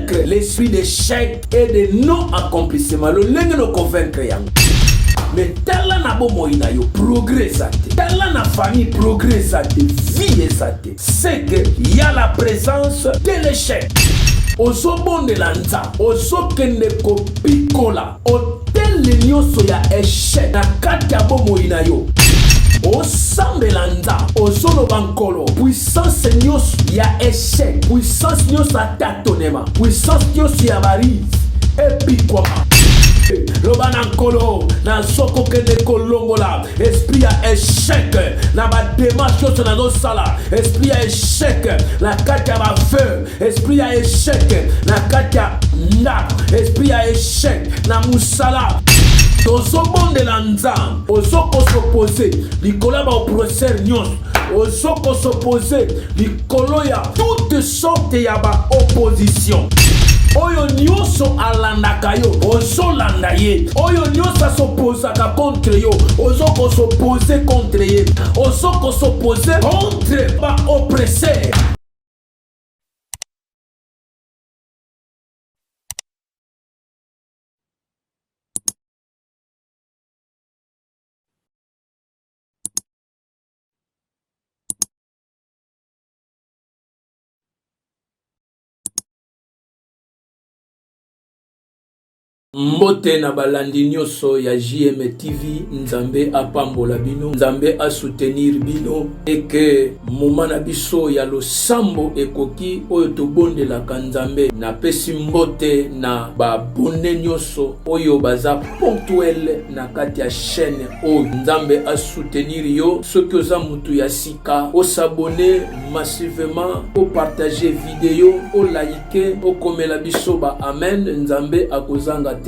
vaincre l'esprit d'échec et de non-accomplissement. Le lingue nous convaincre. Mais tala na bomo ina yo progresse. Tala na famille progresse. Vie c'est que il y a la présence de l'échec. Oso bonde lanza, oso kende ko pikola, hotel nyoso ya échec na kati ya bomo ina yo. Osambe lanza, oso no bankolo, puissance nyoso ya échec, puissance nyoso ya tatonema, puissance nyoso ya barise, epi kwa Loba nankolo, na soko kende kolongola, esprit à échec, na ba démarche yoso na do sala, esprit à échec, na kati ya ba feu, esprit à échec, na kati ya na, esprit à échec, na musala. Tozo bonde la nzam, ozoko s'opposer, likola ba oppresseur nyos, ozoko s'opposer, likolo ya toutes sortes ya ba opposition. Oyo nyoso alandaka yo, ozo landa ye. Oyo nyoso s'opposaka contre yo, ozoko s'opposer contre ye. Ozoko s'opposer contre ba oppresseur. Mbote na balandi nyoso ya JM TV, nzambe apambola bino, nzambe a soutenir bino, et que momana biso ya losambo ekoki oyo tobondelaka nzambe. Na pesi mbote na babone nyoso oyo baza ponctuel na kati ya chaîne oyo. Nzambe a soutenir yo, soki oza mutu ya sika, o s'abonner massivement, o partager vidéo, o liker, o komela biso ba amen, nzambe akozanga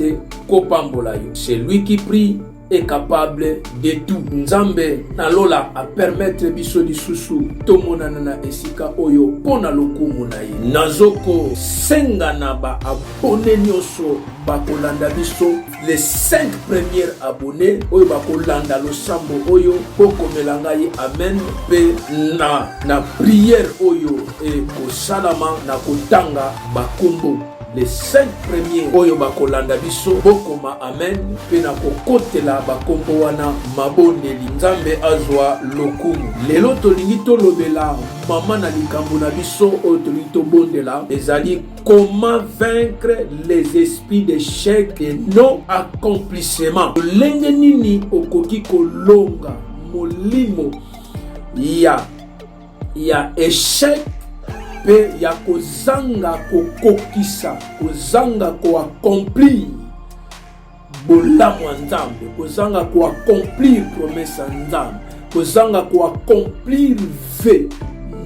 c'est lui qui prie est capable de tout. Nzambe na lola a permettre biso lisusu tomonana na esika oyo pona lokumu na ye. Nazoko senga na ba abonné nyoso bakolanda biso les 5 premiers abonnés oyo bakolanda losambo oyo pokomela ngai amen pe na prière oyo e kosalama na kotanga bakombo. Les 5 premiers oyo bakolanda biso bokoma amen pe na kokotela bakombo wana mabondeli. Nzambe azwa lokumu. Lelo tolingi tolobela mama na likambo na biso oyo tolingi tobondela ezali comment vaincre les esprits d'échec et non accomplissement. Lenge nini okoki kolonga molimo ya échec pe ya kozanga kokokisa, kozanga ko accomplir bolamu ya nzambe, kozanga ko accomplir promesse ya nzambe, kozanga ko accomplir ve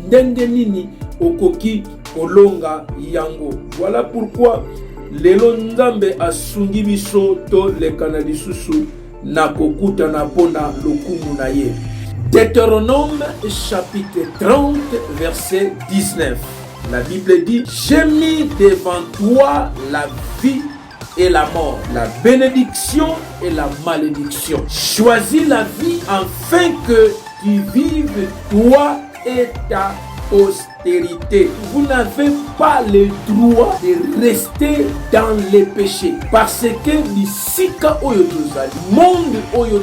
ndenge nini okoki kolonga yango. Voilà pourquoi lelo nzambe asungi biso to lekana lisusu na kokuta na pona lokumu na ye. Deutéronome chapitre 30 verset 19. La Bible dit: j'ai mis devant toi la vie et la mort, la bénédiction et la malédiction. Choisis la vie afin que tu vives toi et ta postérité. Vous n'avez pas le droit de rester dans les péchés, parce que bisika oyo tozali, monde oyo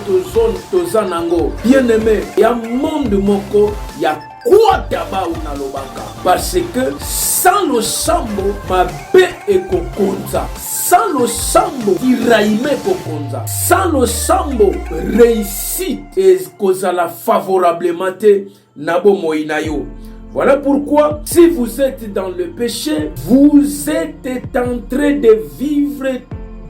tozanango, bien aimé, ya monde moko ya kwa taba unalobaka, parce que sans le sambo mabe ekokonza, sans le sambo iraime kokonza, sans le sambo réussite ekozala favorablement te nabo moinayo. Voilà pourquoi, si vous êtes dans le péché, vous êtes en train de vivre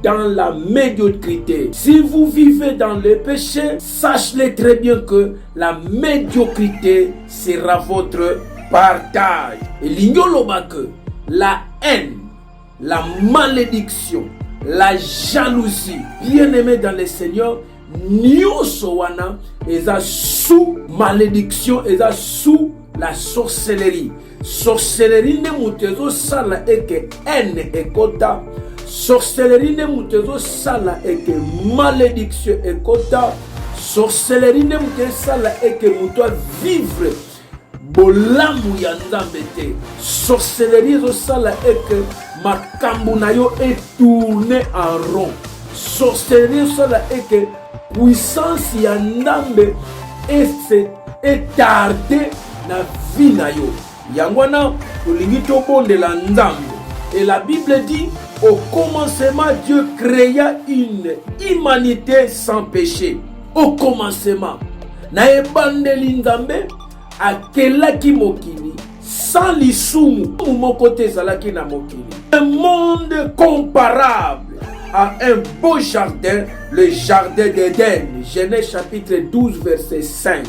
dans la médiocrité. Si vous vivez dans le péché, sachez très bien que la médiocrité sera votre partage. Et l'ignolo que la haine, la malédiction, la jalousie, bien aimé dans le Seigneur, nyoso wana eza sous malédiction, eza sous la sorcellerie. Sorcellerie ne mutezo sala eke haine ekota. Sorcellerie ne mutezo sala eke malédiction ekota. Sorcellerie ne mutezo sala eke muto vivre bolamu ya nzambe te. Sorcellerie zo sala eke makambo na yo tourné en rond. Sorcellerie cela est que puissance ya Nzambe est tardé na vie na yo. Yangwana olingi tobondela Nzambe. Et la Bible dit, au commencement, Dieu créa une humanité sans péché. Au commencement, na ebandeli Nzambe akelaki mokili sans lisumu moko te ezalaki na mokili. Un monde comparable à un beau jardin, le jardin d'Éden. Genèse chapitre 12 verset 5.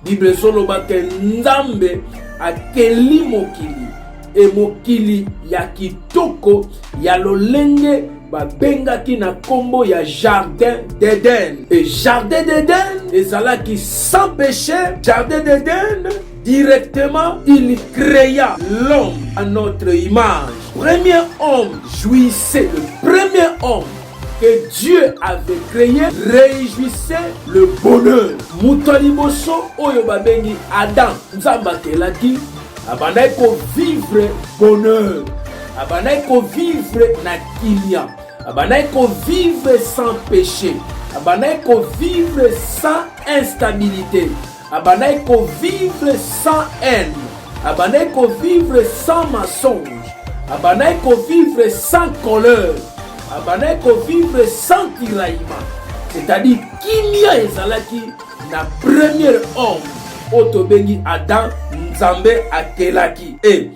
Bible soloba ke Nzambe akeli mokili e mokili ya kitoko ya lolenge babengaki na kombo ya jardin d'Éden. Et jardin d'Éden ezalaki sans péché. Jardin d'Éden, directement il créa l'homme à notre image. Premier homme jouissait, le premier homme que Dieu avait créé réjouissait le bonheur. Mutaliboso oyo babengi Adam Nzamba kelaki abandai ko vivre bonheur, abandai ko vivre na kimia, abandai ko vivre sans péché, abandai ko vivre sans instabilité, abandai ko vivre sans haine, abandai ko vivre sans mensonge, abandai ko vivre sans colère, abandai ko vivre sans tiraillement. C'est-à-dire kimia ezalaki na premier homme otobengi Adam Nzambe akelaki. Et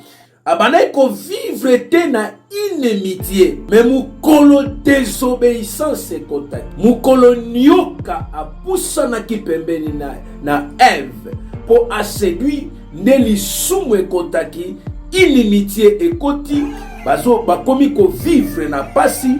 abandai ko vivre te na inimitié, mais mukolo désobéissance ekotaki, mukolo nyoka apusanaki pembeni na Ève po aséduire nde lisumu ekotaki, inimitié ekoti, bakomi ko vivre na pasi,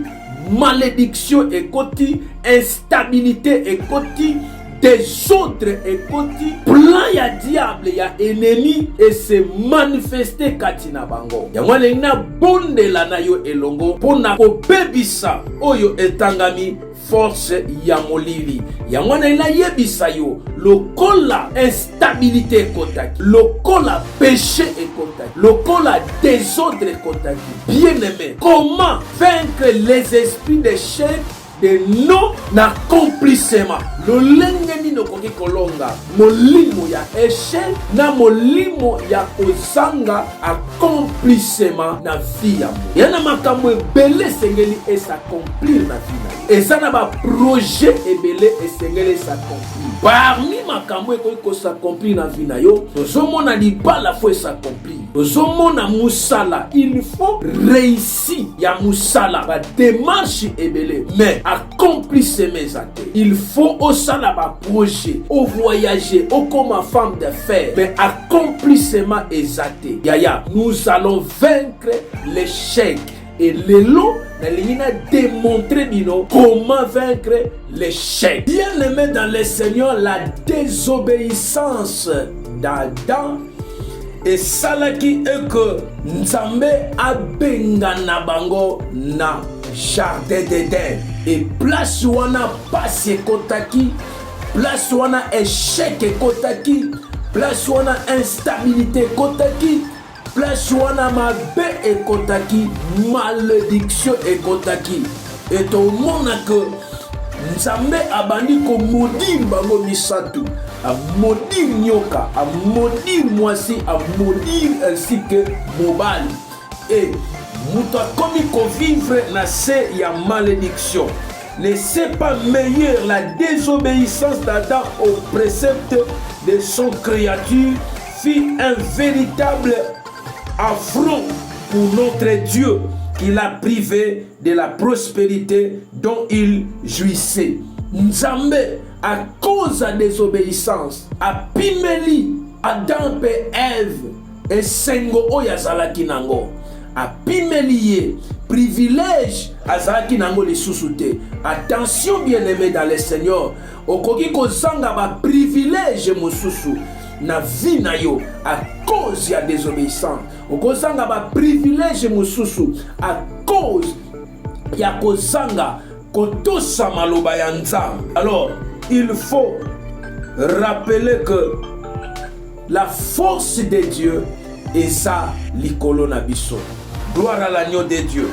malédiction ekoti, instabilité ekoti, désordre ekoti, plan ya diable ya ennemi et se manifester katina bango. Yango na bondela na yo elongo pona ko bebisa oyo etangami force ya molili. Yango na yebisa yo lokola instabilité ekotaki, lokola péché ekotaki, lokola désordre ekotaki. Bien-aimé, comment vaincre les esprits d'échec, de non-accomplissement? Lolenge nino koki kolonga molimo ya échec na molimo ya kozanga accomplissement na vie ya mo. Yana makambo ebele sengeli s'accomplir na vie na yo. Eza na ba projet ebele esengeli s'accomplir. Parmi makambo ekoki s'accomplir na vie na yo, tozomona libala fo s'accomplir, tozomona musala, il faut réussir ya musala ba démarche ebele, mais accomplissement ezate. Il faut ça là bas projet, au voyager, au comme femme d'affaires, mais accomplissement exacté. Yaya, nous allons vaincre l'échec. Et le lot, nous allons démontrer comment vaincre l'échec. Bien aimé dans le Seigneur, la désobéissance d'Adam et ça qui est que Nzambe abenga na bango na jardin d'Éden. Et place wana passe kotaki, place wana échec kotaki, place wana instabilité kotaki, place wana mabe kotaki, malédiction kotaki. Et tout le monde que Nzambe abandi ko maudire bango misatu, a maudire nyoka, a maudire moisi, a maudire ainsi que mobali. Et Mouta komi ko vivre na se ya malédiction. Ne c'est pas meilleur la désobéissance d'Adam au précepte de son créature fit un véritable affront pour notre Dieu qui l'a privé de la prospérité dont il jouissait. Nzambe à cause de la désobéissance a pimeli Adam et Ève et sengo oyazalaki nango. A pimelier privilège azaki nango les sous-souté. Attention bien-aimé dans le Seigneur, okoki kozanga ba privilège mosusu na vie na yo à cause ya désobéissance. Okozanga ba privilège mosusu à cause ya kozanga kotosa maloba ya Nzambe. Alors, il faut rappeler que la force de Dieu est ça likolo na biso. Gloire à l'agneau de Dieu.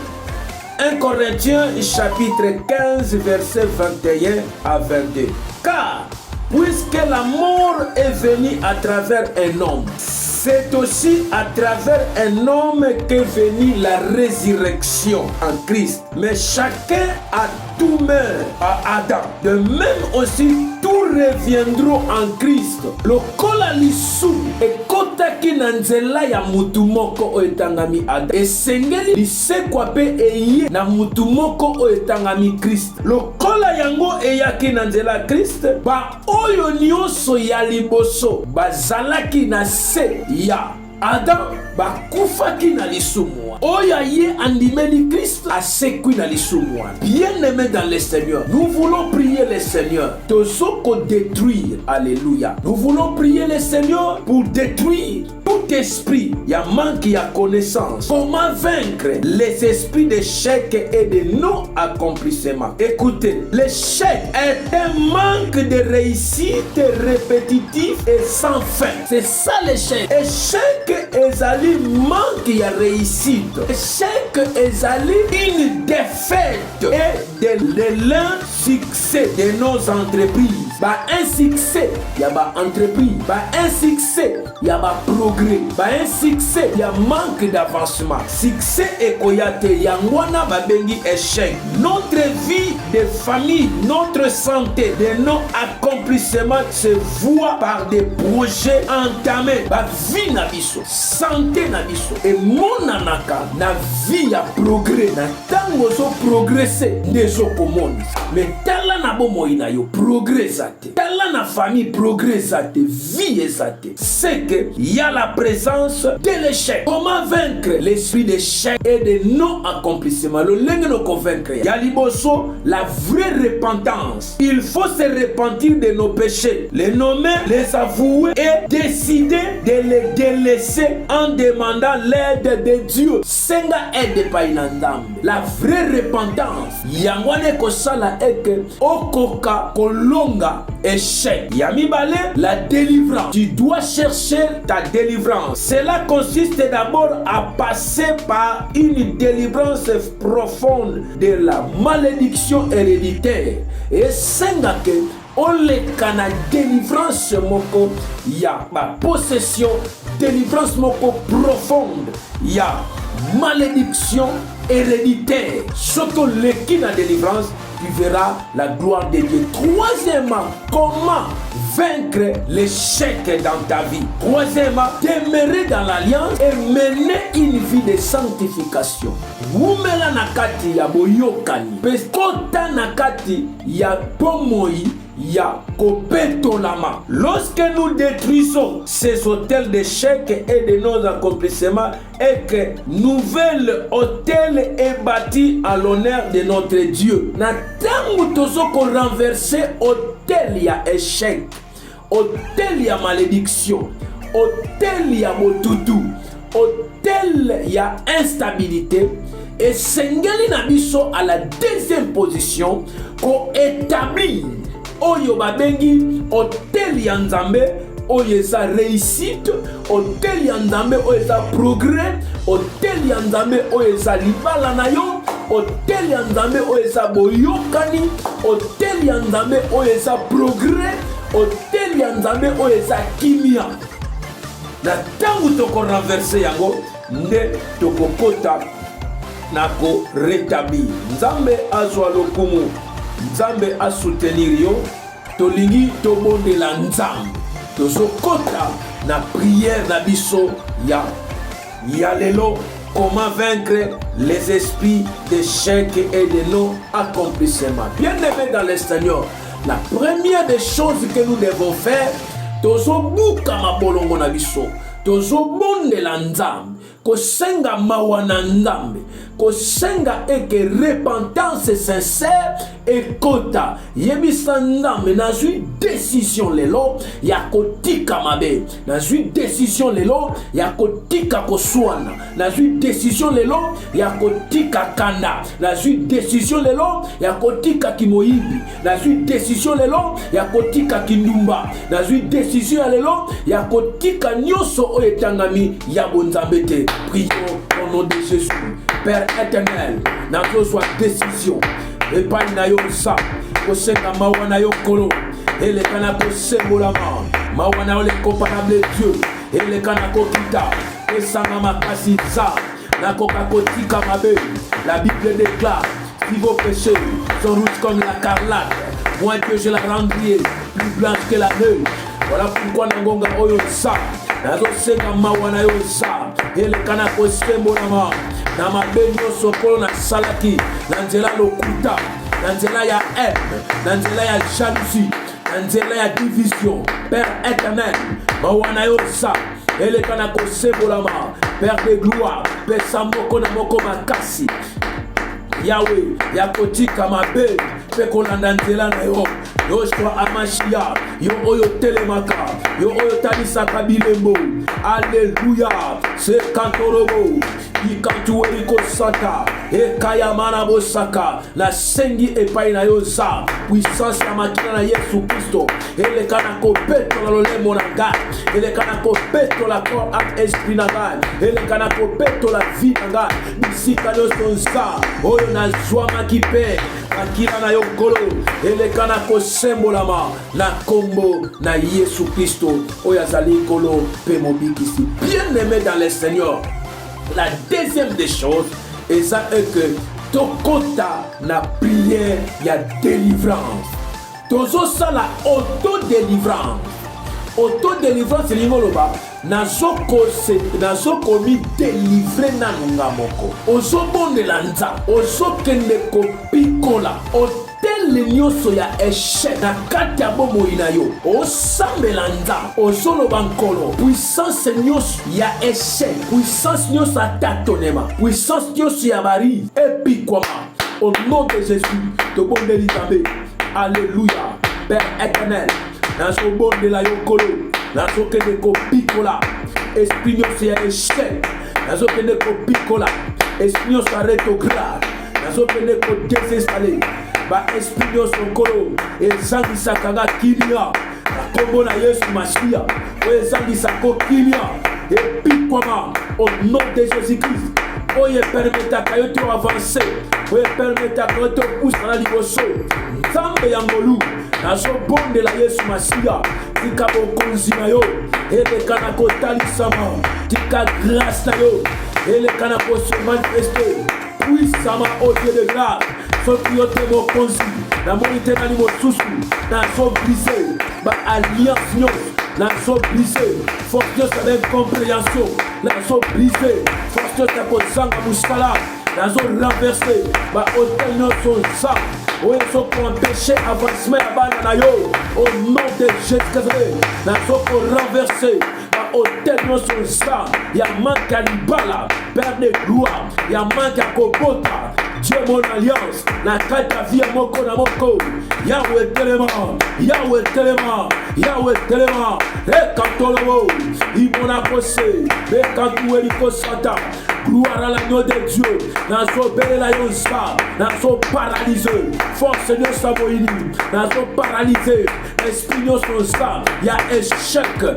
1 Corinthiens chapitre 15 verset 21 à 22. Car puisque la mort est venue à travers un homme, c'est aussi à travers un homme qu'est venue la résurrection en Christ. Mais chacun a tout meurt à Adam. De même aussi, tout reviendront en Christ. Lokola lisu ekotaki na nzela ya mutu moko oyo etangami Adam. Esengeli lisekwa pe eye na mutu moko oyo etangami Christ. Lokola yango eyaki na nzela ya Christ, ba oyo nyonso ya liboso bazalaki na se ya Adam bakufaki na lisumu. Oya ye andimeni Christ asekwi na lisumu. Bien-aimé dans le Seigneur, nous voulons prier le Seigneur tozoko détruire. Alléluia. Nous voulons prier le Seigneur pour détruire tout esprit ya manque ya connaissance. Comment vaincre les esprits d'échec et de non-accomplissement? Écoutez, l'échec est un manque de réussite répétitif et sans fin. C'est ça l'échec. Échec ezali manque ya réussite. Échec ezali une défaite et de l'insuccès de nos entreprises. Ba un succès ya ba entreprise, ba un succès ya ba progrès, ba un succès ya manque d'avancement. Succès ekoyate yangwana ba bengi échec. Notre vie de famille, notre santé, de nos accomplissements se voit par des projets entamés. Ba vie na biso, santé na biso, et monanaka na vie ya progrès. Na tango so progresser ndezo komoni. Mais tala na bomo ina yo progrès. Tala na famille progresse à tes vies, c'est que il y a la présence de l'échec. Comment vaincre l'esprit d'échec et de non-accomplissement? Le lingue nous convaincre. Il y a liboso la vraie repentance. Il faut se repentir de nos péchés, les nommer, les avouer et décider de les délaisser en demandant l'aide de Dieu. Senga aide pa inandam. La vraie repentance. Yangwane kosala eke okoka kolonga échec. Yamibale, la délivrance. Tu dois chercher ta délivrance. Cela consiste d'abord à passer par une délivrance profonde de la malédiction héréditaire. Et sengake, on les cana délivrance moko, ya ma possession, délivrance moko profonde, ya malédiction héréditaire. Surtout l'équipe de délivrance, tu verras la gloire de Dieu. Troisièmement, comment vaincre l'échec dans ta vie? Troisièmement, demeurer dans l'alliance et mener une vie de sanctification. Wumela nakati ya boyokani, peskota nakati ya pomoi, ya kopetolama. Lorsque nous détruisons ces hôtels d'échec et de nos accomplissements, et que nouvel hôtel est bâti à l'honneur de notre Dieu. Na tangu tozoko renverser hôtel ya échec, hôtel ya malédiction, hôtel ya botutu, hôtel ya instabilité, et sengeli na biso à la deuxième position ko établir oyo babengi hôtel ya Nzambe, oyo eza réussite, hôtel ya Nzambe oyo eza progrès, hôtel ya Nzambe oyo eza libala na yo, hôtel ya Nzambe oyo eza boyokani, hôtel ya Nzambe oyo eza progrès, hôtel ya Nzambe oyo eza kimia. Na tangu toko renverser yango nde tokokota na ko rétablir. Nzambe azwa lokumu, Nzambe a soutenir yo, tolingi tobondela Nzambe. Tozokota na prière na biso ya lelo. Comment vaincre les esprits d'échec et de non-accomplissement? Bien-aimés dans le Seigneur, la première des choses que nous devons faire, tozobuka mabolongo na biso, tozobondela Nzambe, kosenga mawa na Nzambe, kosenga eke repentance sincère ekota. Yebisa Nzambe nazwi décision lelo ya kotika mabe, nazwi décision lelo ya kotika koswana, nazwi décision lelo ya kotika kanda, nazwi décision lelo ya kotika kimoyibi, nazwi décision lelo ya kotika kindumba, nazwi décision lelo ya kotika nyoso oyo etangami ya bonzambe te. Prions au nom de Jésus. Père éternel, nazo soit décision. Et pas na yo sa, kosenga mawana yo kolo. Et les canako sembolama, mawana le comparable Dieu. Et les canako kita, et sanga makasi za, nako kakotika mabe. La Bible déclare, si vos péchés sont rouges comme la carlate, moi que je la rendrai plus blanche que la neige. Voilà pourquoi nangonga oyo sa, nazo senga mawana yo sa, et les canako sembolama. Na mabenyo sokolo na salaki na nzela lokuta na nzela ya haine na nzela ya jalousie na nzela ya division. Père éternel mawana yo sa elekana kosembolama. Père de gloire pesa moko na moko makasi Yahweh yakotika mabe pe kolanda nzela na yo Yoshua Amashia, yo oyo telemaka, yo oyo talisaka bilembo. Alléluia, c'est kantorobo. Ikantu eriko sata, ekaya manabo saka. La sengi epai na yo za, puissance ya makina na Yesu Kristo. Ele kana kopeto la lolemo na ngai. Ele kana kopeto la corps ak esprit na ngai. Ele kana kopeto la vie na ngai. Bisika yo sonza, oyo na zwama kipe. Akira na yo kolo, ele kana kosembolama na kombo na Yesu Kristo. Oyazali kolo pe mobikisi. Bien aimé dans le Seigneur. La deuxième des choses, et ça est que tokota na prière ya délivrance. Tozo ça la auto-délivrance. Auto-délivrance lingoloba. Nazo komi délivrer na nunga moko. Ozo bonde lanza. Ozo kende kopikola. Otel nyoso ya échec. Na kati ya bomo inayo. Osambe lanza. Ozo lobankolo. Puissance nyoso ya échec. Puissance nyoso atatonema. Puissance nyoso ya bari. Epikwama. Au nom de Jésus. To bonde litambe. Alléluia. Père éternel. Nazo bonde la yokolo. Nazo kende kopikola. Esprit nyoso ya échec. Nazo kende kopikola. Esprit nyoso ya rétrograde. Nazo kende ko désinstaller. Ba esprit nyoso kolo. Ezangisa kanga kilia. Na kombo na Yesu Mashia. Ezangisa ko kilia. Epikwama. Au nom de Jésus-Christ. Oye permetaka yo to avancer. Oye permetaka yo to pousse na liboso. Nzambe ya ngolu. Nazo bonde la Yesu Mashia. Tika bokonzi na yo. Ele kana kotalisama. Tika grâce na yo. Ele kana ko se manifester. Puissama au Dieu de grâce. Soki yo te bokonzi. Na monite na limo susu. Nazo briser. Ba alliance nyo. Nazo briser. Force Dieu sa d'incompréhension. Nazo briser. Force Dieu sa kozanga musala. Nazo renverser. Ba hôtel nyo son sa. Oye so pour empêcher avancement à bana na yo. Au nom de Jésus-Christ. Nazo pour renverser. Ba hôtel nyo son sa. Ya manque à libala. Père de gloire. Ya manque à kobota. Dieu mon alliance. Na kata via moko na moko. Yahweh telema. Yahweh telema. Yahweh telema. Ekantolobo. Ibona kose. Bekantu eliko sata. Gloire à l'agneau de Dieu. Nazo bele la yonsa. Nazo paralysé. Force de Samoïni. Nazo paralysé. Esprit de son sang. Y'a échec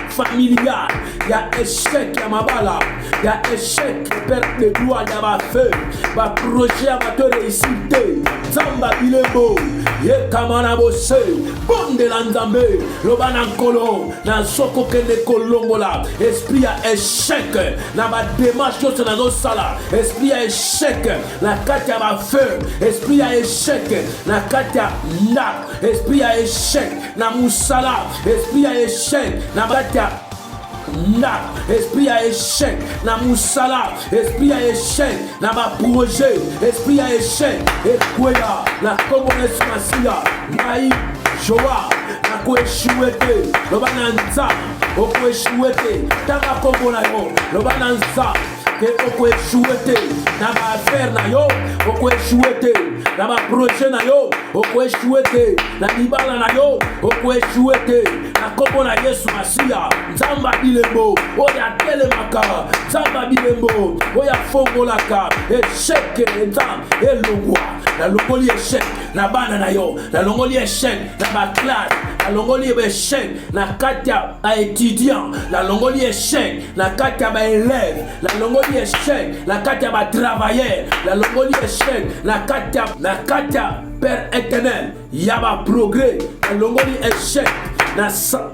familial. Y'a échec à ma bala. Y'a échec perte de gloire. Y'a ma feu. Ma projet à ma te réussite. Zamba bilebo. Ye kamana bosse. Bonde lanzambe. Lobanankolo. Nazo kende kolongola. Esprit à échec. Na ma démarche yo na zo sala. Esprit à échec. La carte à ma feu. Esprit à échec. La carte à nak. Esprit à échec. Na musala. Esprit à échec. Na bata na esprit à échec na musala. Esprit à échec na ma projet. Esprit à échec et quoi la communauté masia naï joa na ko échoué lobananza o ko échoué tanga kombo na yo lobananza que oko échoué na ma affaire na yo oko échoué na ma projet na yo okoeshue te na libala na yo okoeshue te na kombo na Yesu Masiya nzamba bilembo oya telemaka nzamba bilembo oya fongolaka esheke nzamba elongwa na longoli eshek na bana na yo na longoli eshek na baklase na longoli eshek na kati ya baétudiant na longoli eshek na kati ya baélève na longoli eshek na kati ya batravailleur na longoli eshek na kati ya Père éternel yaba progrès na longoli eshek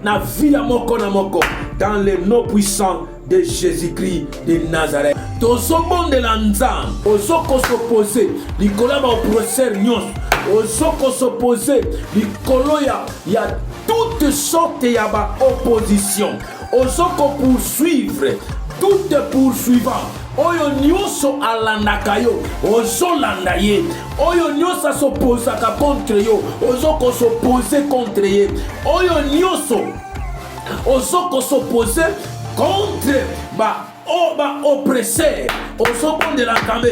na vie ya moko na moko dans le nom puissant de Jésus-Christ de Nazareth. Tozobondela nzambe ozoko s'opposer likolo ba oppresseur nyonso ozoko s'opposer likolo ya toutes sortes ya ba opposition ozoko poursuivre toute poursuivant oyo nyonso alandaka yo ozolanda ye oyo nyonso s'opposaka contre yo ozoko s'opposer contre ye oyo nyonso ozoko s'opposer contre ba oppresseur ozobondela nzambe.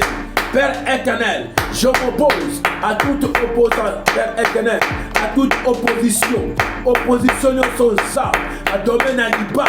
Père éternel, je m'oppose à toute opposant, Père éternel, à toute opposition nyonso ça, à domaine à liba,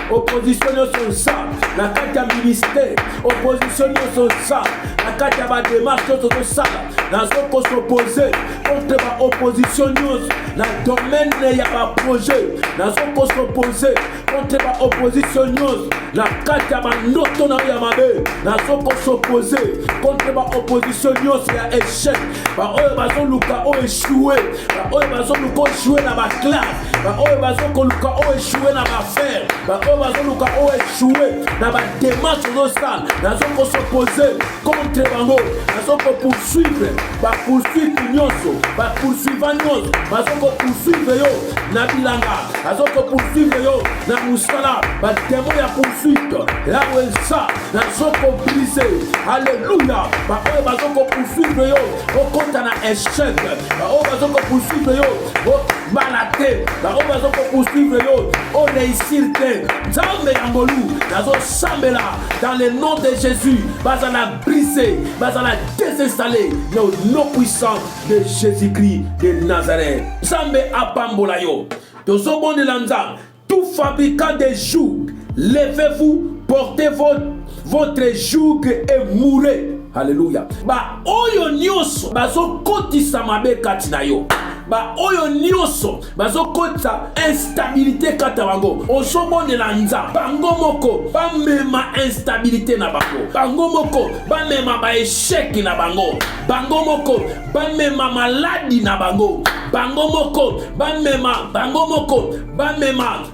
opposition nyonso ça, na kati ya ministère, opposition nyonso ça, na kati ya ba démarche nyonso ça, nazoko s'opposer contre ba opposition nyonso, na domaine ya ba projet, nazoko s'opposer contre ba opposition nyonso, na kati ya ba ndoto na ya mabe, nazoko s'opposer contre ba opposition nyonso ya échec, ba oyo bazoluka o échouer, ba oyo bazoluka échouer na ba classe, ba oyo bazoluka o échouer na ba faire, ba oyo bazoluka o échouer na ba démarche d'osal, nazoko s'opposer contre bango, nazoko poursuivre, ba poursuivre nyonso, ba poursuivre nyonso, bazoko poursuivre yo na bilanga, nazoko poursuivre yo na musala, ba démon ya poursuite, là où ça, nazoko briser, alléluia, ba oyo bazoko poursuivre yo, okota na échec, ba oyo bazoko poursuivre yo, o malate, ba oyo bazoko poursuivre yo, o réussir te, nzambe yangolu, nazo sambela, dans le nom de Jésus, bazala briser, bazala désinstaller, le nom puissant de Jésus-Christ de Nazareth. Nzambe apambola yo, tozobondela nzambe, tout fabricant de joug, levez-vous, portez votre joug et mourrez. Alléluia. Ba oyo nyonso bazokotisa mabe kati na yo. Ba oyo nyonso bazokotisa instabilité kati bango. Ozobondela nzambe. Bango moko bamema instabilité na bango. Bango moko bamema ba échec na bango. Bango moko bamema maladie na bango. Bango moko bamema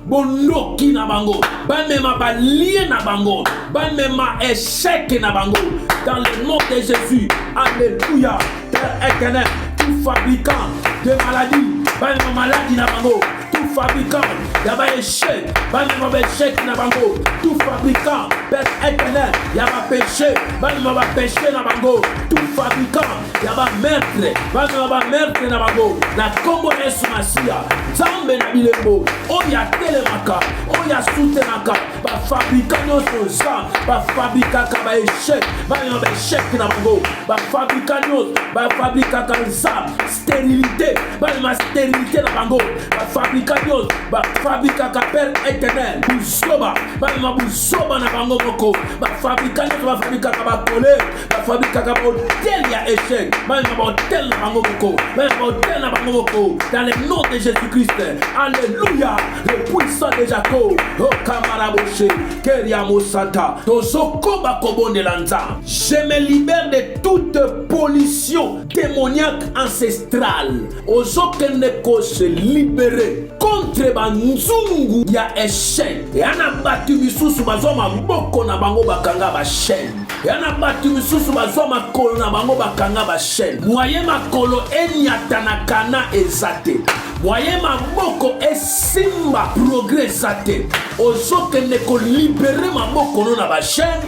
bondoki na bango. Bamema balie na bango. Bamema échec na bango. Dans le nom de Jésus, alléluia. Père éternel, tout fabricant de maladies, bamema maladie na bango. Tout fabricant yaba échec, bamema échec na bango. Tout fabricant, Père éternel, yaba péché, bamema péché na bango. Tout fabricant yaba meurtre, bamema meurtre na bango. Na kombo Yesu Masiya, nzambe na bilembo, oya telemaka, oya soutenaka, ba fabricant nyonso za, ba fabricaka ba échec, bamema échec na bango. Ba fabricant nyonso, ba fabricaka za, stérilité, bamema stérilité na bango. Ba fabricant nyonso, ba fabricaka Père éternel, buzoba, bamema buzoba na bango moko. Ba fabricant nyonso, ba fabricaka ba colère, ba fabricaka hôtel ya échec, bamema hôtel na bango moko, bamema hôtel na bango moko. Dans le nom de Jésus-Christ, alléluia, le puissant de Jacob, oh Kamaraboshe, Keriamo Santa, Tozoko Bakobondela nzambe. Je me libère de toute pollution démoniaque ancestrale. Ozokende ko se libérer contre banzungu ya échec. Yana batu misusu bazwa maboko na bango bakanga ba chaîne. Yana batu misusu bazwa makolo na bango bakanga ba chaîne. Moye makolo enyatana kana ezate. Moye maboko esimba progrès zate. Ozokende ko libérer maboko no na ba chaîne.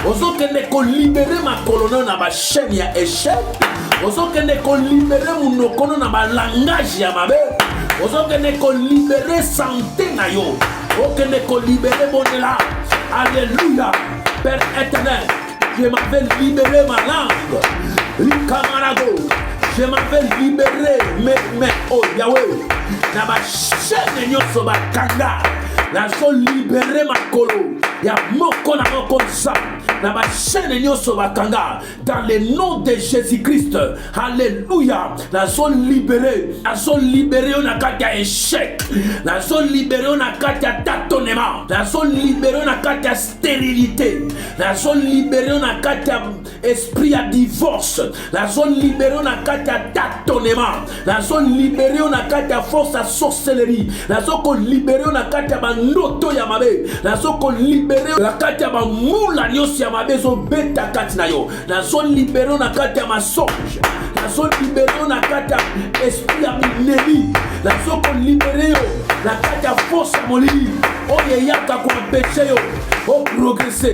Ozokende ko libérer makolo no na ba chaîne ya échec. Ozokende ko libérer munoko no na ba langage ya mabe. Ozokende ko libérer santé na yo. Ozokende ko libérer bonela. Alléluia. Père éternel, je m'avais libéré ma langue. Likamarago. je m'avais libéré, mais oh Yahweh, na ba chaîne nyonso ba kanga, nazo libéré makolo, ya moko na moko sa, na ba chaîne nyonso ba kanga, dans le nom de Jésus-Christ, alléluia, nazo libéré on a kati ya échec, nazo libéré on a kati ya tâtonnement, nazo libéré on a kati ya stérilité, nazo libéré on a kati ya esprit ya divorce, nazo libéré on a kati ya tâtonnement, nazo libéré on a kati ya force à sorcellerie, nazo ko libéré on a kati ya bandoto ya mabe, nazo ko libéré on a kati ya bamula nyonso ya mabe zo beta kati na yo, nazo libéré on a kati ya mensonge, nazo libéré on a kati ya esprit ya mineri, nazo ko libéré yo na kati ya force ya molili oyo eyaka ko empêcher yo o progresser,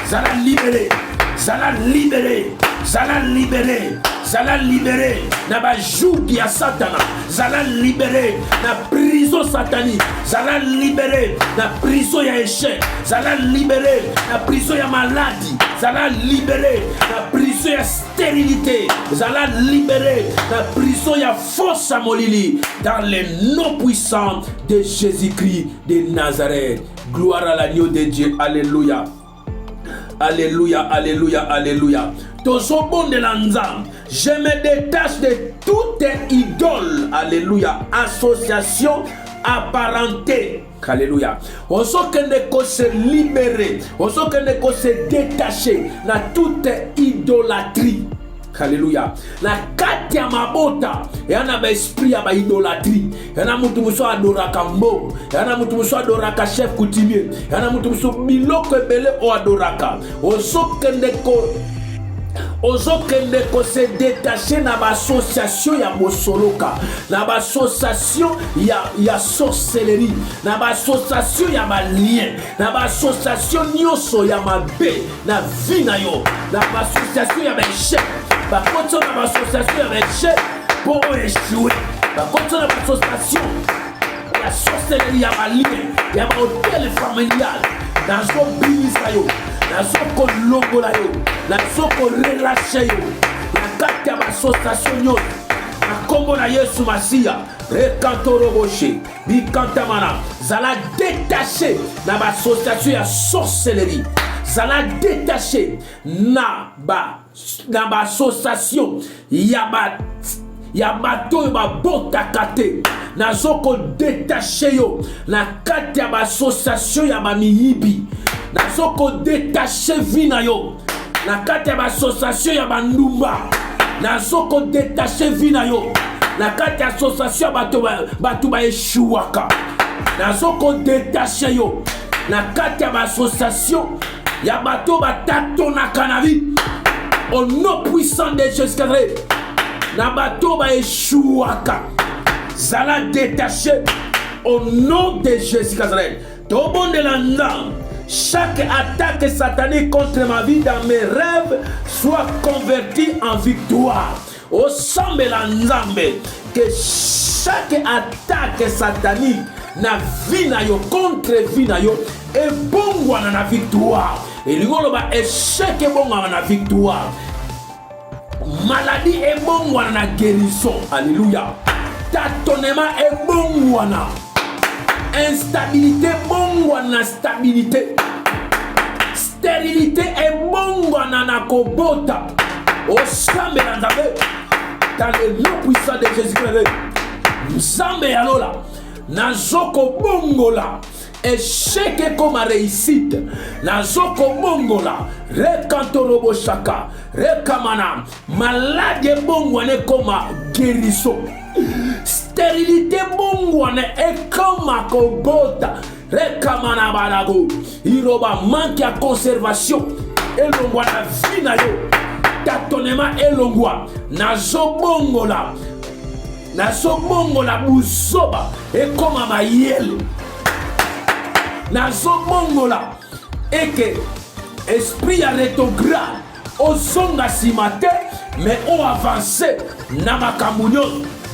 zala libéré, zala libéré, zala libéré, zala libéré na ba jougi ya satana, zala libéré na prison satanique, zala libéré na prison ya échec, zala libéré na prison ya maladie, zala libéré na prison ya stérilité, zala libéré na prison ya force à molili, dans le nom puissant de Jésus-Christ de Nazareth. Gloire à l'agneau de Dieu. Alléluia. Alléluia, alléluia, alléluia. Tozobo de l'anzam. Je me détache de toute idole. Alléluia. Association apparentée. Alléluia. On sent qu'on se libérer. On sent qu'on se détacher de toute idolâtrie. Alléluia. La kati ya mabota yana ba esprit ya ba idolâtrie. Yana mutu muso adoraka mbo. Yana mutu muso adoraka chef coutumier. Yana mutu muso biloko ebele o adoraka. Ozokende ko se détacher na ba association ya mosoloka, na ba association ya sorcellerie, na ba association ya malien, na ba association nyonso ya mabe na vie na yo, na ba association ya échec, ba konto na ba association ya échec pour échouer, ba konto na ba association ya sorcellerie ya malien, ya ba hôtel familial, dans son bilisa yo, nazo ko longola yo, nazo ko relâcher yo, na kati ya association yo, na kombo na Yesu Masia, rekantoroboche, bikantamana, zala détaché na ba association ya sorcellerie, zala détaché na ba association ya bato ba botakate, nazo ko détaché yo, na kati ya association ya mamiyibi, nazo ko détaché vina yo, na kati ya association ya bandumba, nazo ko détaché vina yo, na kati ya association bato ba eshuwaka, nazo ko détaché yo, na kati ya association ya bato batatonaka na vie, au nom puissant de Jésus-Christ, na bato ba eshuwaka, zala détaché au nom de Jésus-Christ. Tobon de l'andam. Chaque attaque satanique contre ma vie dans mes rêves soit convertie en victoire. Au sang de l'Anzambe, que chaque attaque satanique na vie na yo contre vie na yo et bon na victoire. Et l'igolo ba échec et bon na victoire. Maladie et bon na guérison. Alléluia. Tâtonnement et bon na instabilité, bon na stabilité. Stérilité et bon na kobota. Au chambre dans le nom puissant de Jésus-Christ. Nzambe yalola. Nazoko bongola. Échec comme réussite. Nazoko bongola. Rekantorobo shaka. Rekamana. Maladie bongwane comme guérison. Stérilité bongwane et comme kobota. Rekamana balago. Iroba manque à conservation. Elongwa na vie na yo. Tâtonnement elongwa. Nazobongola. Nazobongola buzoba. Et comme ma yele. Nazobongola. Et que esprit à rétrograde. Ozonga simate. Mais on avancé. Namakamunyo.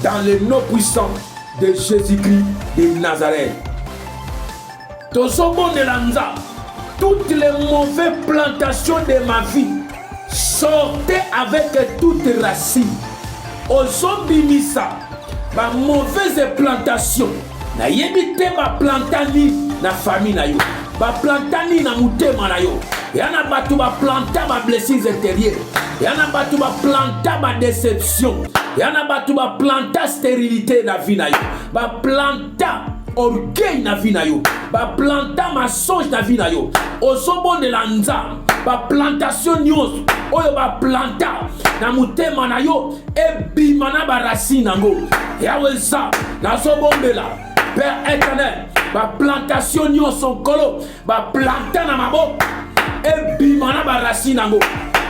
Dans le nom puissant de Jésus-Christ de Nazareth. Tozobon de l'anza. Toutes les mauvaises plantations de ma vie, sortez avec toutes racines. ozobimisa ba mauvaise plantation na yebi te ba plantani na famille na yo ba plantani na mutema na yo yana batu ba planta ba blessings intérieures yana batu ba planta ba déception yana batu ba planta stérilité na vie na yo ba planta orgueil na vie na yo ba planta mensonge na vie na yo ozobondela nzambe ba plantation nyonso oyo ba planta na mutema na yo ebima na ba racine nango yawe za nazobombela Père éternel ba plantation nyonso nkolo ba planta na maboko ebima na ba racine nango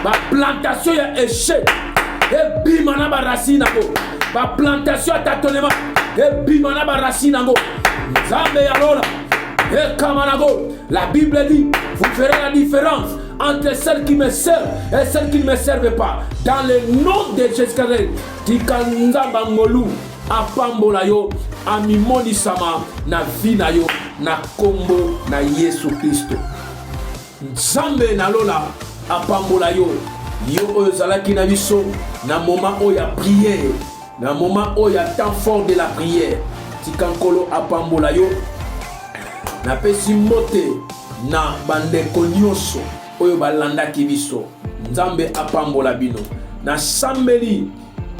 ba plantation ya échec ebima na ba racine nango ba plantation ya tâtonnement ebima na ba racine nango nzambe ya lola ekamanago. La Bible dit vous ferez la différence entre celles qui me servent et celles qui ne me servent pas dans le nom de Jésus-Christ. Tikanzamba ngolu apambola yo amimoni sama na vie na yo na kombo na Yesu Kristo. Nzambe na lola apambola yo yo oyo zalaki na biso na moment oyo ya prière na moment oyo ya temps fort de la prière. Tikankolo apambola yo na pesi mote na bandeko nyonso oyo balandaki biso. Nzambe apambola bino na sambeli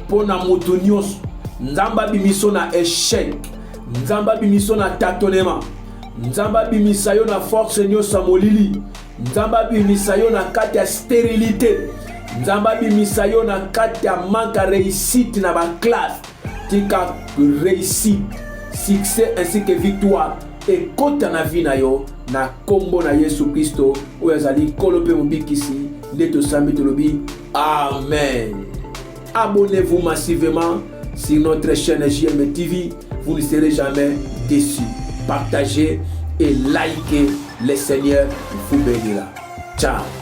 pona mutu nyonso. Nzamba bimiso na échec, nzamba bimiso na tâtonnement, nzamba bimisa yo na force nyonso molili, nzamba bimisa yo na kati ya stérilité, nzamba bimisa yo na kati ya manque à réussite na ba classe. Tika réussite, succès ainsi que victoire et kota na vie na yo na kombo na Yesu Kristo oyo azali kolope mobikisi nde tosambi tolobi amen. Abonnez-vous massivement sur notre chaîne JM TV, vous ne serez jamais déçus. Partagez et likez, le Seigneur vous bénira. Ciao.